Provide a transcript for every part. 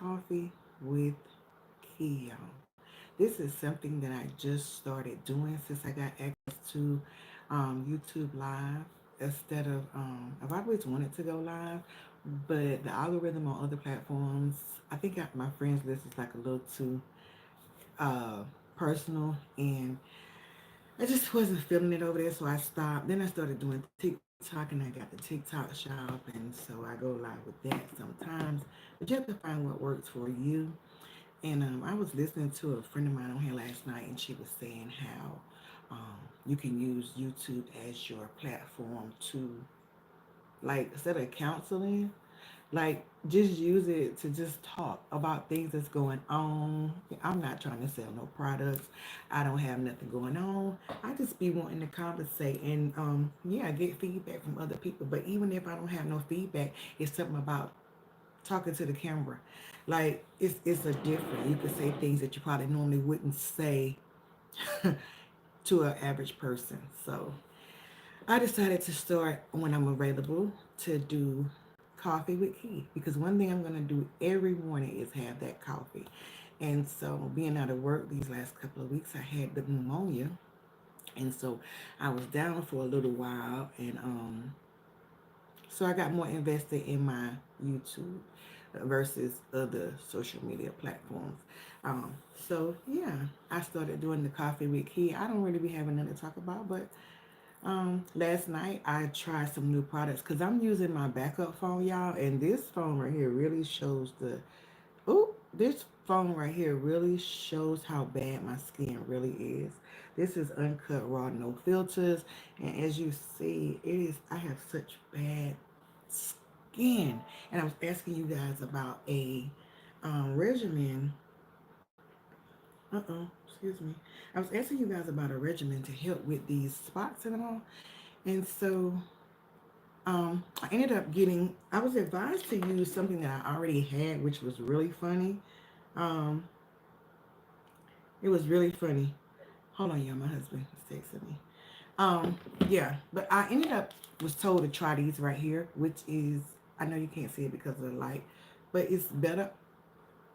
Coffee with Key, y'all. This is something that I just started doing since I got access to YouTube Live instead of, I've always wanted to go live, but the algorithm on other platforms, I think my friends list is like a little too uh, personal, and I just wasn't feeling it over there, so I stopped. Then I started doing TikTok, and I got the TikTok shop, and so I go live with that sometimes. But you have to find what works for you. And I was listening to a friend of mine on here last night, and she was saying how you can use YouTube as your platform to, like, instead of counseling, like, just use it to just talk about things that's going on. I'm not trying to sell no products. I don't have nothing going on. I just be wanting to conversate and yeah, get feedback from other people. But even if I don't have no feedback, it's something about talking to the camera. Like, it's a different. You could say things that you probably normally wouldn't say to an average person. So I decided to start when I'm available to do coffee with Key, because one thing I'm gonna do every morning is have that coffee. And so being out of work these last couple of weeks, I had the pneumonia, and so I was down for a little while, and so I got more invested in my YouTube versus other social media platforms. So yeah, I started doing the coffee with Key. I don't really be having nothing to talk about, but last night I tried some new products because I'm using my backup phone, y'all, and this phone right here really shows the. Oh, this phone right here really shows how bad my skin really is. This is uncut raw, no filters, and as you see, it is. I have such bad skin, and I was asking you guys about a regimen. Excuse me. I was asking you guys about a regimen to help with these spots and all, and so I ended up getting. I was advised to use something that I already had, which was really funny. Um, it was really funny. Hold on, y'all. My husband is texting me. Um, yeah, but I ended up was told to try these right here, which is, I know you can't see it because of the light, but it's better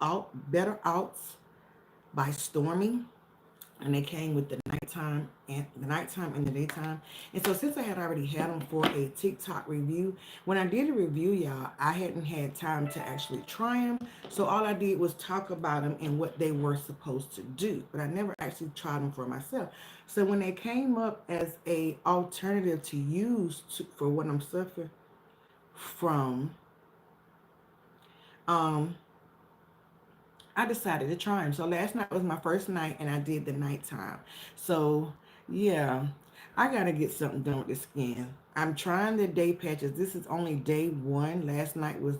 outs by Stormy, and they came with the nighttime and the daytime. And so since I had already had them for a TikTok review, when I did a review, y'all, I hadn't had time to actually try them. So all I did was talk about them and what they were supposed to do, but I never actually tried them for myself. So when they came up as a alternative to use for what I'm suffering from, um, I decided to try them. So last night was my first night, and I did the nighttime. So yeah, I gotta get something done with the skin. I'm trying the day patches. This is only day one. Last night was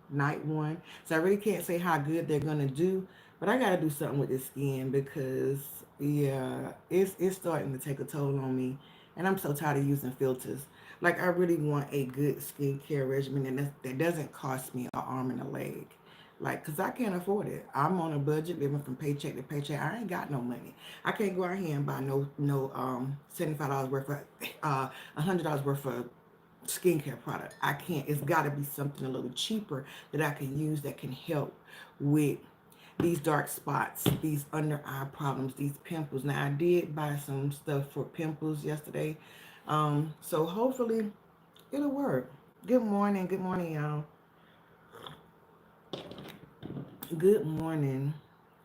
night one, so I really can't say how good they're gonna do. But I gotta do something with the skin because yeah, it's starting to take a toll on me, and I'm so tired of using filters. Like, I really want a good skincare regimen that doesn't cost me an arm and a leg. Like, cause I can't afford it. I'm on a budget, living from paycheck to paycheck. I ain't got no money. I can't go out here and buy no $75 worth of $100 worth of skincare product. I can't. It's got to be something a little cheaper that I can use that can help with these dark spots, these under eye problems, these pimples. Now, I did buy some stuff for pimples yesterday, so hopefully it'll work. Good morning, y'all. Good morning.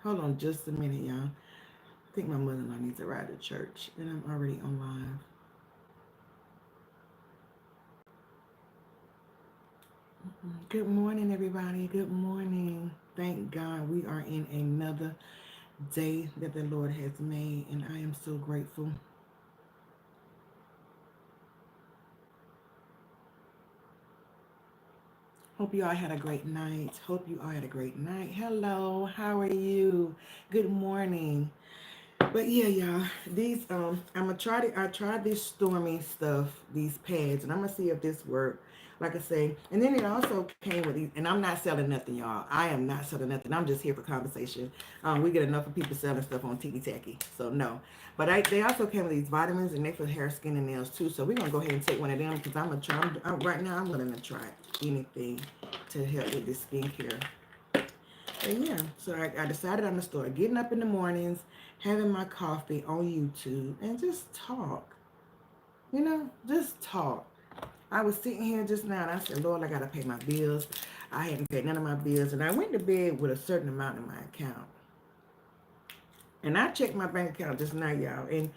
Hold on just a minute, y'all. I think my mother-in-law needs to ride to church, and I'm already on live. Good morning, everybody. Good morning. Thank God we are in another day that the Lord has made, and I am so grateful. Hope you all had a great night. Hope you all had a great night. Hello, how are you? Good morning. But yeah, y'all, these I'm gonna try to I tried this Stormy stuff, these pads, and I'm gonna see if this work. Like I say, and then it also came with these, and I'm not selling nothing, y'all. I am not selling nothing. I'm just here for conversation. We get enough of people selling stuff on Tiki Tacky, so no. But they also came with these vitamins, and they for hair, skin, and nails too. So we're gonna go ahead and take one of them because I'm gonna try. Right now, I'm gonna try anything to help with this skincare. And yeah, so I decided I'm gonna start getting up in the mornings, having my coffee on YouTube, and just talk. Just talk. I was sitting here just now and I said, Lord, I gotta pay my bills. I hadn't paid none of my bills, and I went to bed with a certain amount in my account. And I checked my bank account just now, y'all, and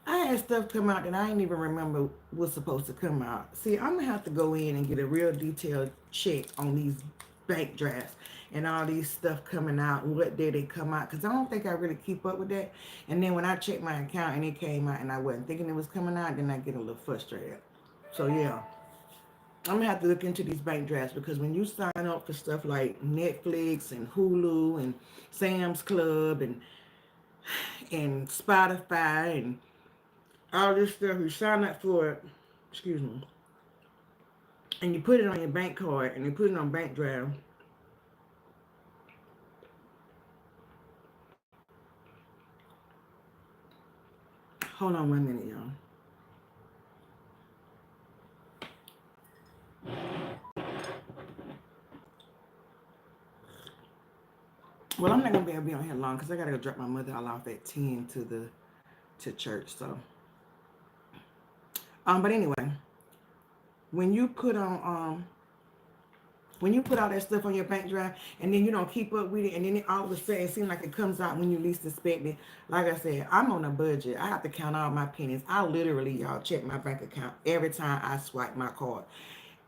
I had stuff come out that I didn't even remember was supposed to come out. See, I'm gonna have to go in and get a real detailed check on these bank drafts and all these stuff coming out and what day they come out, because I don't think I really keep up with that. And then when I checked my account and it came out and I wasn't thinking it was coming out, then I get a little frustrated. So yeah, I'm gonna have to look into these bank drafts, because when you sign up for stuff like Netflix and Hulu and Sam's Club and Spotify and all this stuff, you sign up for it, excuse me, and you put it on your bank card and you put it on bank draft. Hold on 1 minute, y'all. Well, I'm not gonna be able to be on here long because I gotta go drop my mother off at 10 to church. So but anyway, when you put on when you put all that stuff on your bank draft and then you don't keep up with it, and then all of a sudden it seems like it comes out when you least expect it. Like I said, I'm on a budget. I have to count all my pennies. I literally, y'all, check my bank account every time I swipe my card.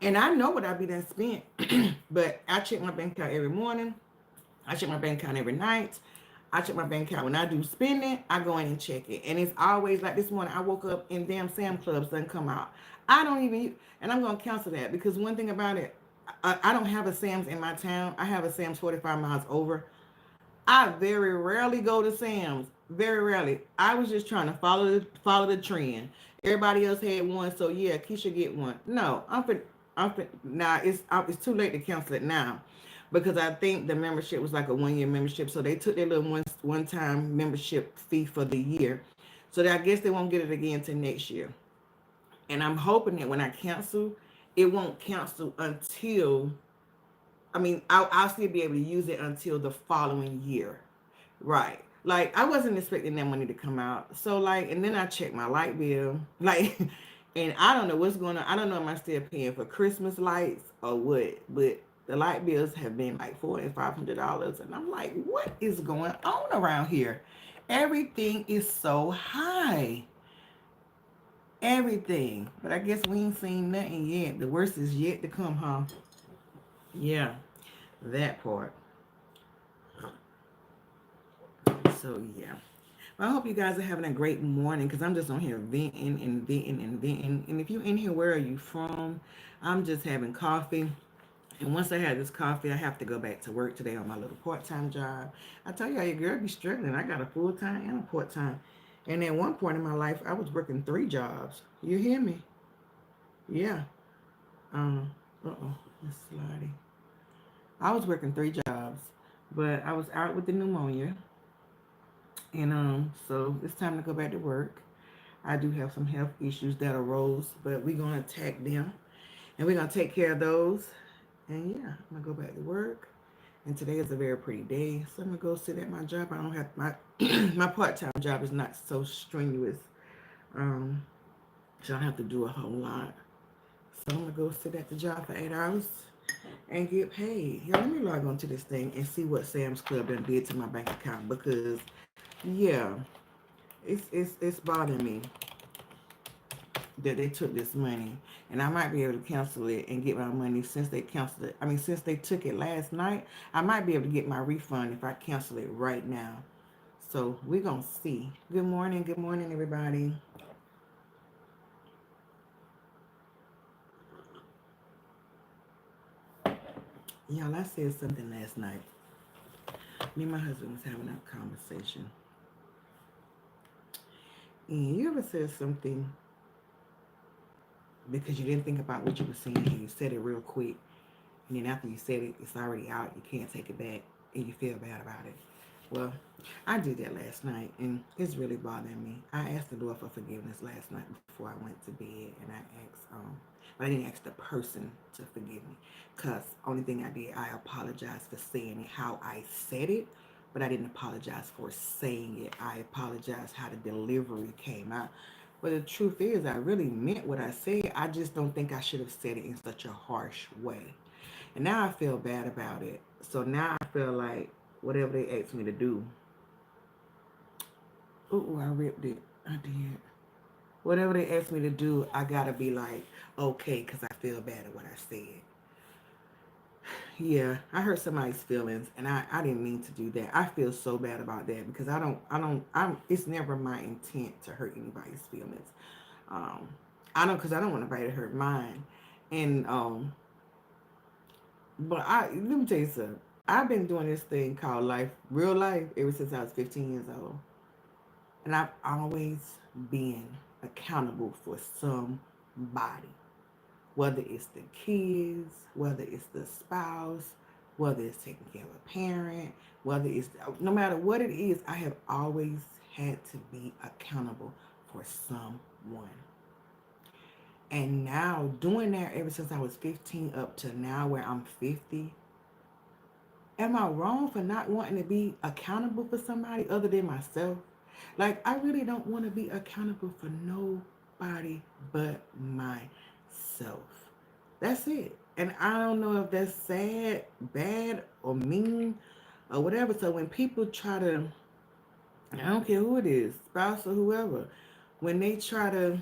And I know what I be done spent, but I check my bank account every morning. I check my bank account every night. I check my bank account when I do spending. I go in and check it, and it's always like this morning. I woke up and damn Sam Clubs doesn't come out. I don't even, and I'm gonna cancel that because one thing about it, I don't have a Sam's in my town. I have a Sam's 45 miles over. I very rarely go to Sam's. Very rarely. I was just trying to follow the trend. Everybody else had one, so yeah, Keisha get one. No, now it's too late to cancel it now, because I think the membership was like a 1 year membership, so they took their little one time membership fee for the year, so I guess they won't get it again until next year. And I'm hoping that when I cancel, it won't cancel until, I mean, I'll still be able to use it until the following year. Right. Like, I wasn't expecting that money to come out. So, like, and then I checked my light bill. Like, and I don't know what's going on. I don't know, am I still paying for Christmas lights or what? But the light bills have been like $400 and $500. And I'm like, what is going on around here? Everything is so high. Everything. But I guess we ain't seen nothing yet. The worst is yet to come, huh? Yeah, that part. So yeah. Well, I hope you guys are having a great morning, because I'm just on here venting and venting and venting. And if you're in here, where are you from? I'm just having coffee. And once I have this coffee, I have to go back to work today on my little part-time job. I tell you, your girl be struggling. I got a full-time and a part-time. And at one point in my life, I was working 3 jobs. You hear me? Yeah. Uh-oh. It's sliding. I was working 3 jobs, but I was out with the pneumonia. And so it's time to go back to work. I do have some health issues that arose, but we're gonna attack them and we're gonna take care of those. And yeah, I'm gonna go back to work. And today is a very pretty day, so I'm gonna go sit at my job. I don't have my my part-time job is not so strenuous, um, so I don't have to do a whole lot. So I'm gonna go sit at the job for 8 hours and get paid. Yeah, let me log on to this thing and see what Sam's Club done did to my bank account, because yeah, it's bothering me that they took this money, and I might be able to cancel it and get my money since they canceled it. I mean, since they took it last night, I might be able to get my refund if I cancel it right now. So we're gonna see. Good morning, everybody. Y'all, I said something last night. Me and my husband was having a conversation, and you ever said something because you didn't think about what you were saying and you said it real quick, and then after you said it, it's already out. You can't take it back, and you feel bad about it. Well, I did that last night, and it's really bothering me. I asked the Lord for forgiveness last night before I went to bed, and I asked, but I didn't ask the person to forgive me, cause only thing I did, I apologized for saying it how I said it, but I didn't apologize for saying it. I apologized how the delivery came out. But the truth is, I really meant what I said. I just don't think I should have said it in such a harsh way. And now I feel bad about it. So now I feel like whatever they asked me to do, ooh, I ripped it. I did. Whatever they asked me to do, I gotta be like, okay, because I feel bad at what I said. Yeah, I hurt somebody's feelings, and I didn't mean to do that. I feel so bad about that because it's never my intent to hurt anybody's feelings. Um, because I don't want anybody to hurt mine. And, but let me tell you something. I've been doing this thing called life, real life, ever since I was 15 years old. And I've always been accountable for somebody, whether it's the kids, whether it's the spouse, whether it's taking care of a parent, whether it's no matter what it is, I have always had to be accountable for someone. And now doing that ever since I was 15 up to now where I'm 50, am I wrong for not wanting to be accountable for somebody other than myself? Like, I really don't want to be accountable for nobody but myself. That's it. And I don't know if that's sad, bad, or mean, or whatever. So when people try to, I don't care who it is, spouse or whoever, when they try to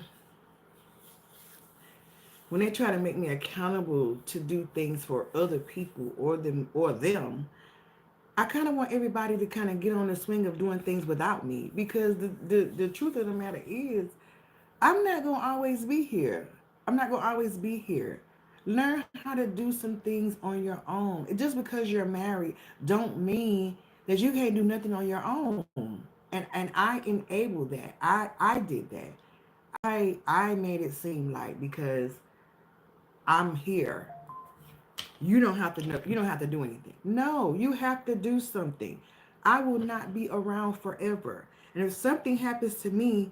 make me accountable to do things for other people or them, I kind of want everybody to kind of get on the swing of doing things without me because the truth of the matter is I'm not going to always be here. I'm not going to always be here. Learn how to do some things on your own. Just because you're married don't mean that you can't do nothing on your own. And I enabled that. I did that. I made it seem like because I'm here, you don't have to know, you don't have to do anything. No, you have to do something. I will not be around forever. And if something happens to me,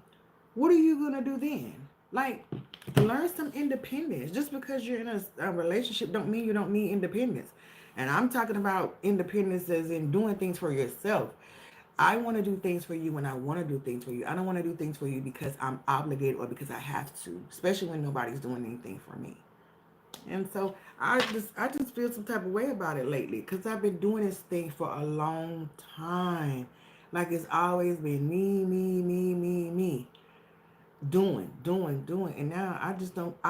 what are you gonna do then? Like, learn some independence. Just because you're in a relationship don't mean you don't need independence. And I'm talking about independence as in doing things for yourself. I want to do things for you when I want to do things for you. I don't want to do things for you because I'm obligated or because I have to, especially when nobody's doing anything for me. And so I just feel some type of way about it lately because I've been doing this thing for a long time. Like it's always been me, doing. And now I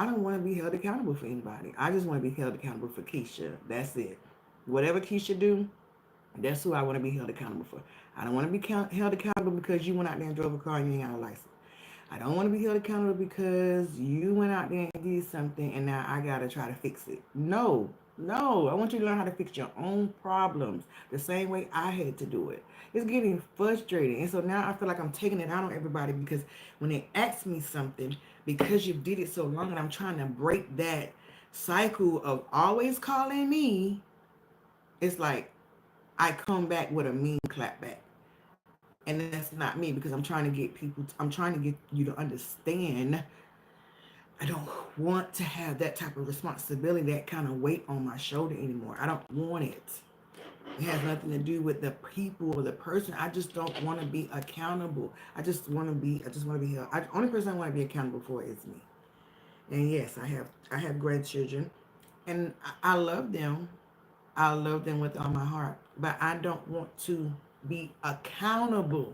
don't want to be held accountable for anybody. I just want to be held accountable for Keisha. That's it. Whatever Keisha do, that's who I want to be held accountable for. I don't want to be held accountable because you went out there and drove a car and you ain't got a license. I don't want to be held accountable because you went out there and did something and now I got to try to fix it. No, no. I want you to learn how to fix your own problems the same way I had to do it. It's getting frustrating. And so now I feel like I'm taking it out on everybody because when they ask me something, because you did it so long and I'm trying to break that cycle of always calling me, it's like I come back with a mean clap back. And that's not me because I'm trying to get you to understand I don't want to have that type of responsibility, that kind of weight on my shoulder anymore. I don't want it. It has nothing to do with the people or the person. I just don't want to be accountable. I just want to be held. The only person I want to be accountable for is me. And yes, I have grandchildren and I love them. I love them with all my heart. But I don't want to be accountable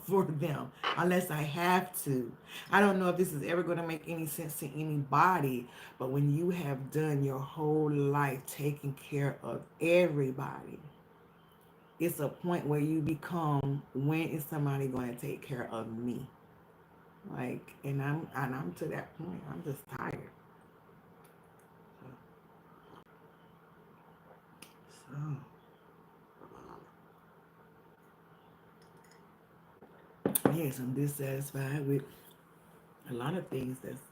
for them unless I have to. I don't know if this is ever going to make any sense to anybody, but when you have done your whole life taking care of everybody, it's a point where you become, when is somebody going to take care of me? Like, and I'm to that point. I'm just tired. So, yes, I'm dissatisfied with a lot of things that's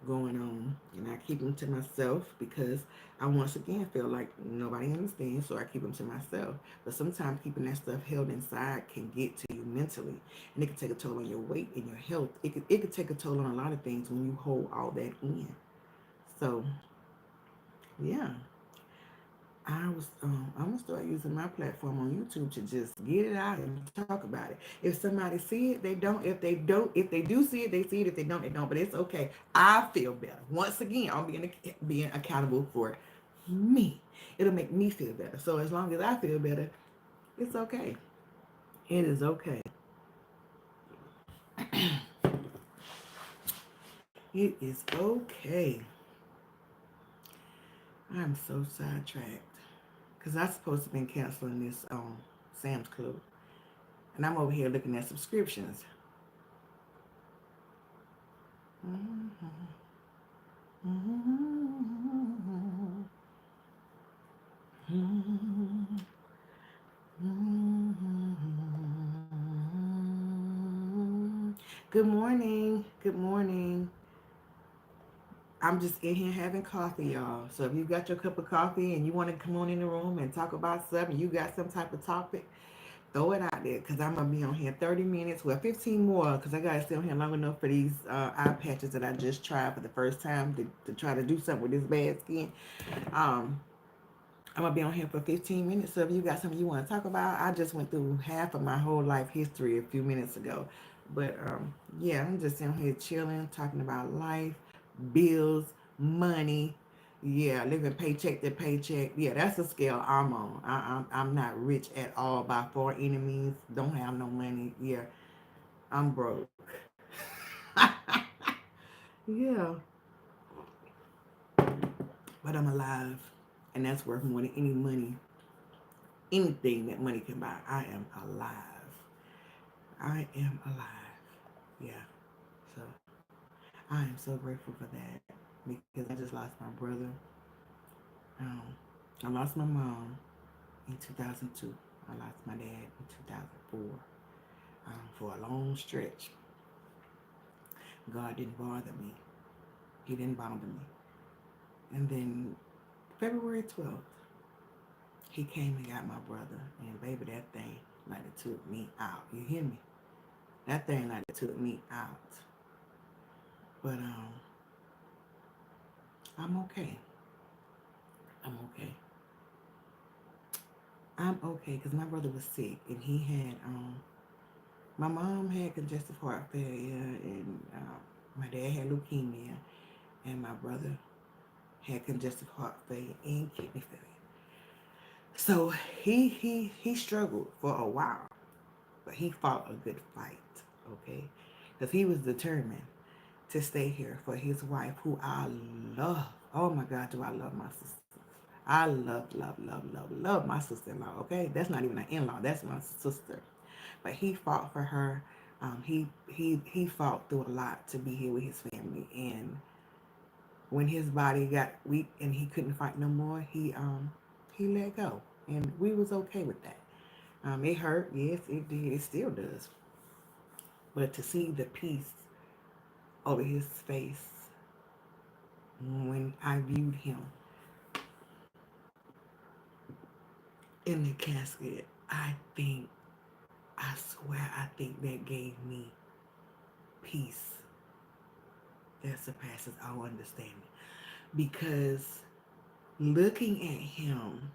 going on, and I keep them to myself because I once again feel like nobody understands, so I keep them to myself. But sometimes keeping that stuff held inside can get to you mentally, and it can take a toll on your weight and your health. It could take a toll on a lot of things when you hold all that in. So yeah, I'm gonna start using my platform on YouTube to just get it out and talk about it. If somebody see it, they don't. If they do see it, they see it. If they don't, they don't. But it's okay. I feel better. Once again, I'm being accountable for me. It'll make me feel better. So as long as I feel better, it's okay. It is okay. It is okay. I'm so sidetracked because I'm supposed to be canceling this Sam's Club, and I'm over here looking at subscriptions. Good morning. Good morning. I'm just in here having coffee, y'all. So if you got your cup of coffee and you want to come on in the room and talk about something, you got some type of topic, throw it out there because I'm going to be on here 30 minutes, well, 15 more because I got to stay on here long enough for these eye patches that I just tried for the first time to try to do something with this bad skin. Um, I'm going to be on here for 15 minutes. So if you got something you want to talk about, I just went through half of my whole life history a few minutes ago. But yeah, I'm just in here chilling, talking about life, bills, money. Yeah, living paycheck to paycheck. Yeah, that's the scale I'm on. I'm not rich at all by far enemies. Don't have no money. Yeah, I'm broke. Yeah, but I'm alive, and that's worth more than any money, anything that money can buy. I am alive. I am alive. Yeah. So I am so grateful for that because I just lost my brother. Um, I lost my mom in 2002. I lost my dad in 2004. For a long stretch, God didn't bother me. He didn't bother me. And then February 12th, he came and got my brother. And baby, that thing like it took me out. You hear me? That thing like it took me out. But I'm okay. I'm okay. I'm okay because my brother was sick and he had my mom had congestive heart failure and my dad had leukemia and my brother had congestive heart failure and kidney failure. So he struggled for a while, but he fought a good fight, okay? Because he was determined to stay here for his wife, who I love. Oh my God, do I love my sister? I love my sister-in-law. Okay, that's not even an in-law. That's my sister. But he fought for her. He fought through a lot to be here with his family. And when his body got weak and he couldn't fight no more, he let go, and we was okay with that. It hurt, yes, it did. It still does. But to see the peace over his face when I viewed him in the casket, I swear, I think that gave me peace that surpasses our understanding. Because looking at him,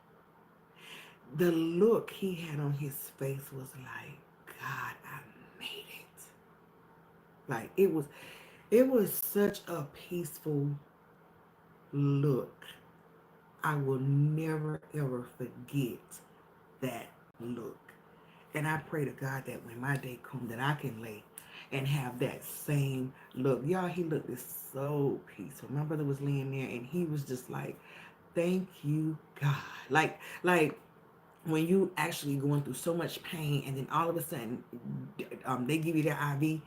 the look he had on his face was like, God, I made it. Like it was such a peaceful look. I will never ever forget that look. And I pray to God that when my day comes that I can lay and have that same look. Y'all, he looked so peaceful. My brother was laying there and he was just like, thank you, God. Like when you actually going through so much pain and then all of a sudden they give you their IV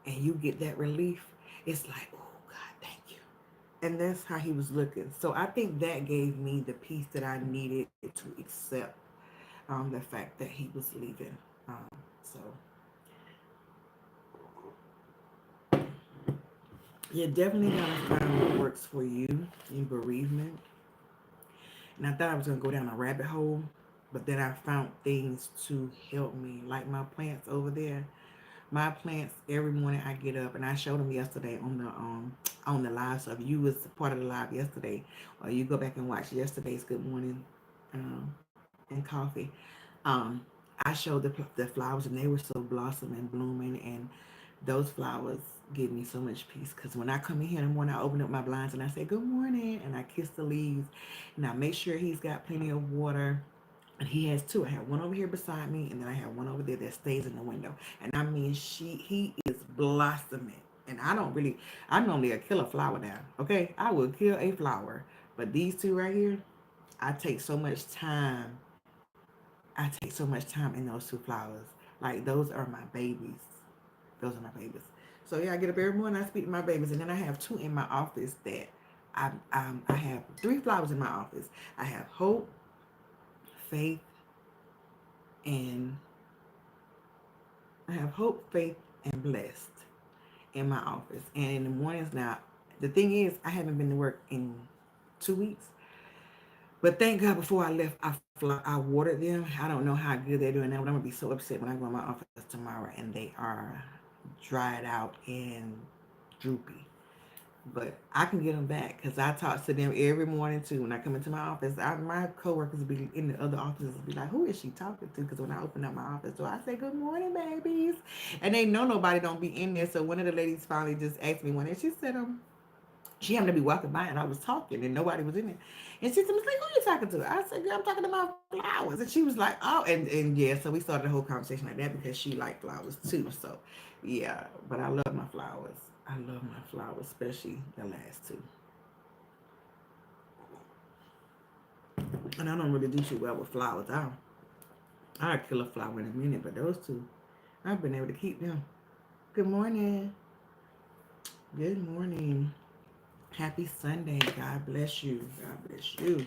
and you get that relief, it's like, oh God, thank you. And that's how he was looking. So I think that gave me the peace that I needed to accept the fact that he was leaving. So You're definitely gonna find what works for you in bereavement. And I thought I was gonna go down a rabbit hole, but then I found things to help me, like my plants over there. My plants every morning I get up and I showed them yesterday on the live. So if you was part of the live yesterday, or you go back and watch yesterday's Good Morning and Coffee, um, I showed the flowers and they were so blossoming, blooming, and those flowers give me so much peace. Because when I come in here in the morning, I open up my blinds and I say good morning, and I kiss the leaves, and I make sure he's got plenty of water. And he has two. I have one over here beside me, and then I have one over there that stays in the window. And I mean, he is blossoming. And I'm normally a killer flower now. Okay, I will kill a flower, but these two right here, I take so much time. I take so much time in those two flowers. Like those are my babies. Those are my babies. So yeah, I get up every morning. I speak to my babies, and then I have two in my office that I have three flowers in my office. I have hope, faith, and I have hope, faith, and blessed in my office. And in the mornings now, the thing is, I haven't been to work in 2 weeks. But thank God before I left, I watered them. I don't know how good they're doing now, but I'm gonna be so upset when I go in my office tomorrow and they are dried out and droopy. But I can get them back because I talk to them every morning too. When I come into my office, my coworkers be in the other offices be like, "Who is she talking to?" Because when I open up my office door, I say, "Good morning, babies," and they know nobody don't be in there. So one of the ladies finally just asked me one day. She said, she happened to be walking by and I was talking and nobody was in there. And she said, "Miss Lee, who you talking to?" I said, "Girl, I'm talking to my flowers." And she was like, "Oh," and yeah, so we started a whole conversation like that because she liked flowers too. So yeah, but I love my flowers. I love my flowers, especially the last two. And I don't really do too well with flowers. I'll kill a flower in a minute, but those two, I've been able to keep them. Good morning. Good morning. Happy Sunday. God bless you. God bless you.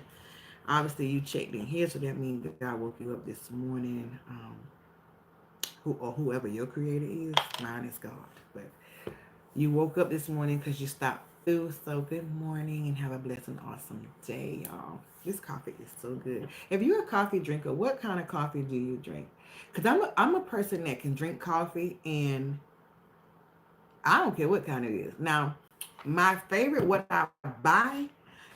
Obviously, you checked in here, so that means God woke you up this morning. Whoever your creator is, mine is God. But you woke up this morning because you stopped through. So good morning and have a blessed and awesome day, y'all. This coffee is so good. If you're a coffee drinker, what kind of coffee do you drink? Because I'm a person that can drink coffee and I don't care what kind it is. Now, my favorite, what I buy,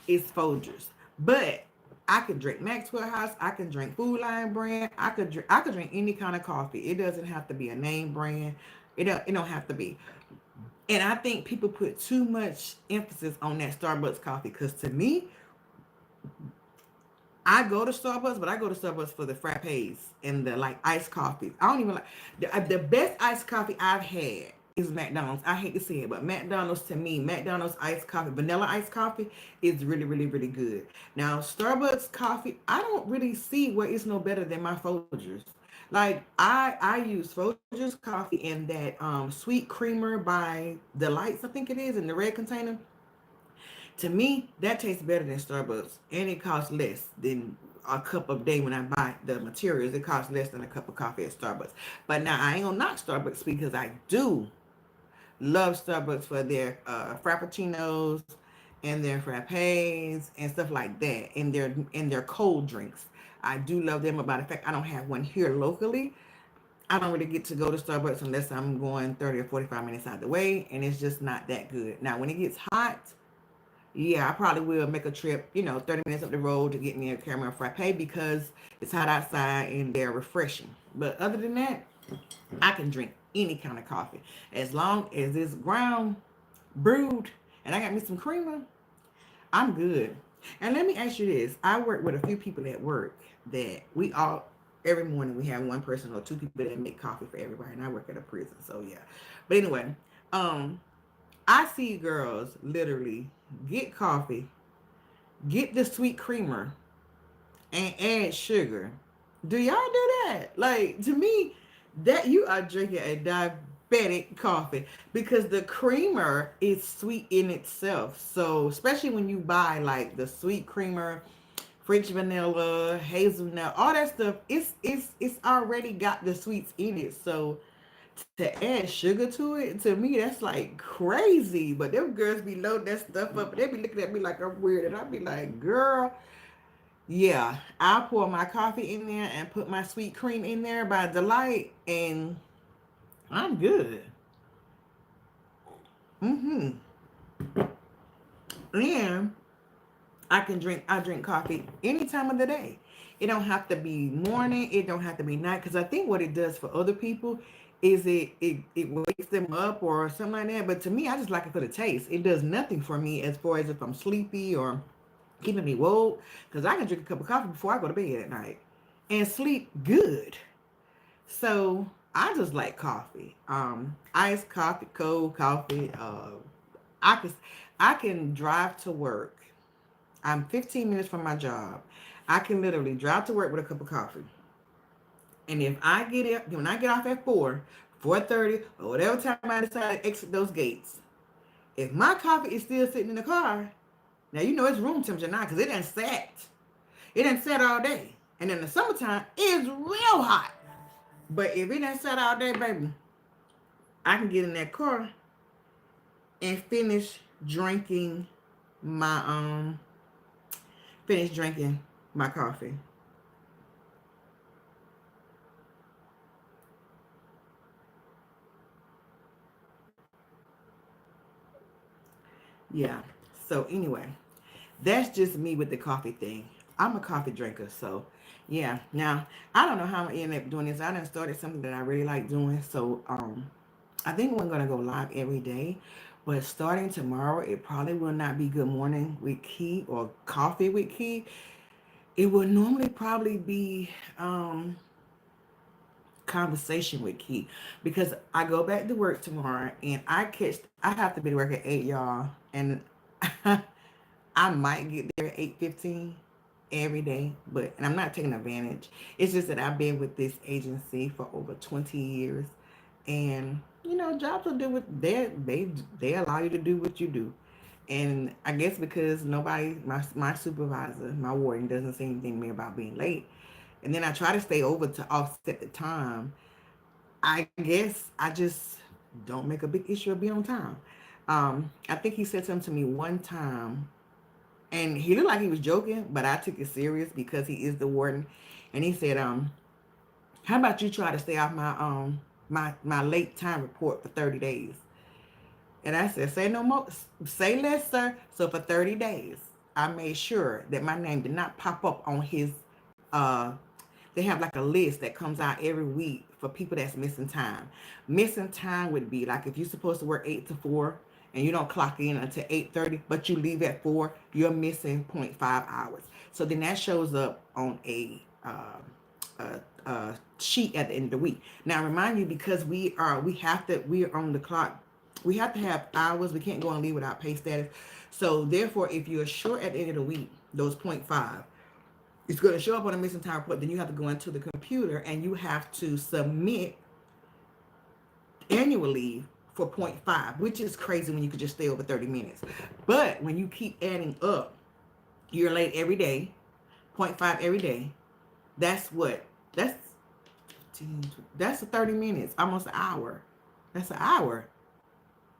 is Folgers. But I can drink Maxwell House. I can drink Food Line brand. I could drink any kind of coffee. It doesn't have to be a name brand. It don't have to be. And I think people put too much emphasis on that Starbucks coffee because to me, I go to Starbucks, but I go to Starbucks for the frappes and the like iced coffees. I don't even like the best iced coffee I've had is McDonald's. I hate to say it, but McDonald's to me, McDonald's iced coffee, vanilla iced coffee is really, really, really good. Now Starbucks coffee, I don't really see where it's no better than my Folgers. Like I use Folgers coffee in that sweet creamer by Delights, I think it is, in the red container. To me, that tastes better than Starbucks, and it costs less than a cup of day when I buy the materials. It costs less than a cup of coffee at Starbucks. But now I ain't gonna knock Starbucks because I do love Starbucks for their frappuccinos and their frappes and stuff like that, and their cold drinks. I do love them. But by the fact I don't have one here locally, I don't really get to go to Starbucks unless I'm going 30 or 45 minutes out the way, and it's just not that good. Now, when it gets hot, yeah, I probably will make a trip, 30 minutes up the road to get me a caramel frappe because it's hot outside and they're refreshing. But other than that, I can drink any kind of coffee as long as it's ground brewed and I got me some creamer. I'm good. And let me ask you this: I work with a few people at work that we all every morning we have one person or two people that make coffee for everybody, and I work at a prison, so yeah. But anyway, um, I see girls literally get coffee, get the sweet creamer, and add sugar. Do y'all do that? Like to me, that you are drinking a diabetic coffee because the creamer is sweet in itself. So especially when you buy like the sweet creamer, French vanilla, hazelnut, all that stuff, it's already got the sweets in it. So to add sugar to it, to me, that's like crazy. But them girls be loading that stuff up, and they be looking at me like I'm weird, and I be like, girl, yeah, I'll pour my coffee in there and put my sweet cream in there by Delight, and I'm good. Mm-hmm. And I drink coffee any time of the day. It don't have to be morning, it don't have to be night. Cause I think what it does for other people is it wakes them up or something like that. But to me, I just like it for the taste. It does nothing for me as far as if I'm sleepy or keeping me woke. Cause I can drink a cup of coffee before I go to bed at night and sleep good. So I just like coffee. Iced coffee, cold coffee. I can I can drive to work. I'm 15 minutes from my job. I can literally drive to work with a cup of coffee. And if I get up, when I get off at 4:30, or whatever time I decide to exit those gates, if my coffee is still sitting in the car, now you know it's room temperature now because it done sat. It done sat all day. And in the summertime, it's real hot. But if it done sat all day, baby, I can get in that car and drinking my finish drinking my coffee. Yeah. So anyway, that's just me with the coffee thing. I'm a coffee drinker, so yeah. Now I don't know how I'm gonna end up doing this. I done started something that I really like doing, so I think we're gonna go live every day. But starting tomorrow, it probably will not be Good Morning with Key or Coffee with Key. It will normally probably be conversation with Key because I go back to work tomorrow and I have to be to work at 8, y'all, and I might get there at 8:15 every day, but and I'm not taking advantage. It's just that I've been with this agency for over 20 years, and jobs will do what they allow you to do what you do. And I guess because nobody, my supervisor, my warden doesn't say anything to me about being late, and then I try to stay over to offset the time. I guess I just don't make a big issue of being on time. I think he said something to me one time, and he looked like he was joking, but I took it serious because he is the warden. And he said, how about you try to stay off my late time report for 30 days? And I said, say no more, say less, sir. So for 30 days, I made sure that my name did not pop up on his uh they have like a list that comes out every week for people that's missing time. Missing time would be like if you're supposed to work 8 to 4 and you don't clock in until 8:30, but you leave at 4, you're missing zero point 0.5 hours. So then that shows up on a sheet at the end of the week. Now remind you, because we're on the clock. We have to have hours. We can't go on leave without pay status. So therefore, if you're short at the end of the week, those zero point 0.5, it's going to show up on a missing time report. Then you have to go into the computer and you have to submit annual leave for zero point 0.5, which is crazy when you could just stay over 30 minutes. But when you keep adding up, you're late every day, zero point 0.5 every day. That's what? That's 30 minutes, almost an hour. That's an hour.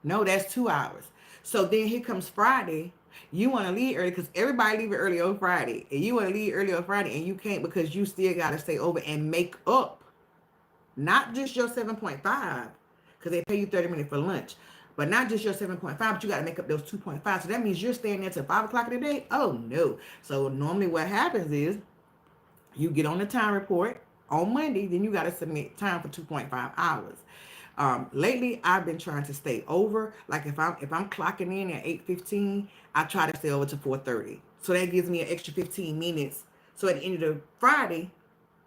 No, that's 2 hours. So then here comes Friday. You want to leave early because everybody leave early on Friday. And you want to leave early on Friday and you can't because you still got to stay over and make up. Not just your 7.5, because they pay you 30 minutes for lunch. But not just your 7.5, but you got to make up those 2.5. So that means you're staying there till 5 o'clock in the day? Oh, no. So normally what happens is you get on the time report on Monday, then you got to submit time for 2.5 hours. Lately, I've been trying to stay over. Like if I'm clocking in at 8:15, I try to stay over to 4:30. So that gives me an extra 15 minutes. So at the end of the Friday,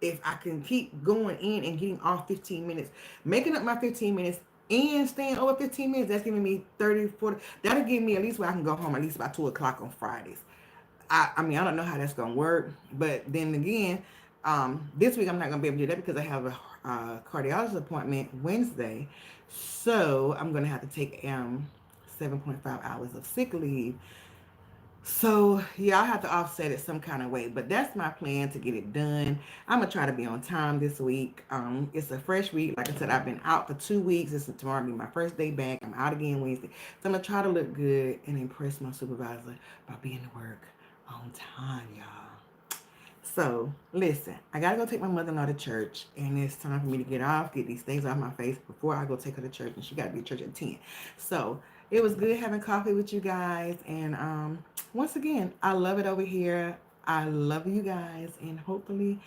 if I can keep going in and getting off 15 minutes, making up my 15 minutes and staying over 15 minutes, that's giving me 30, 40. That'll give me at least where I can go home at least by 2 o'clock on Fridays. I mean, I don't know how that's gonna work, but then again, this week I'm not gonna be able to do that because I have a cardiologist appointment Wednesday, so I'm gonna have to take 7.5 hours of sick leave So yeah, I have to offset it some kind of way, but that's my plan to get it done. I'm gonna try to be on time this week. It's a fresh week. Like I said, I've been out for 2 weeks. This is tomorrow be my first day back. I'm out again Wednesday, so I'm gonna try to look good and impress my supervisor by being to work on time, y'all. So listen, I gotta go take my mother-in-law to church, and it's time for me to get off, get these things off my face before I go take her to church, and she gotta be at church at 10. So it was good having coffee with you guys, and once again, I love it over here. I love you guys, and hopefully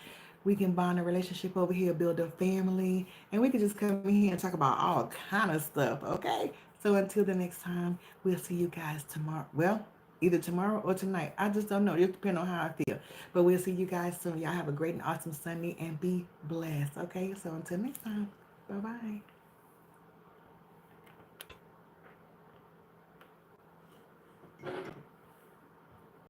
we can bond a relationship over here, build a family, and we can just come in here and talk about all kind of stuff, okay? So until the next time, we'll see you guys tomorrow. Well, either tomorrow or tonight. I just don't know. It depends on how I feel. But we'll see you guys soon. Y'all have a great and awesome Sunday and be blessed, okay? So until next time, bye-bye.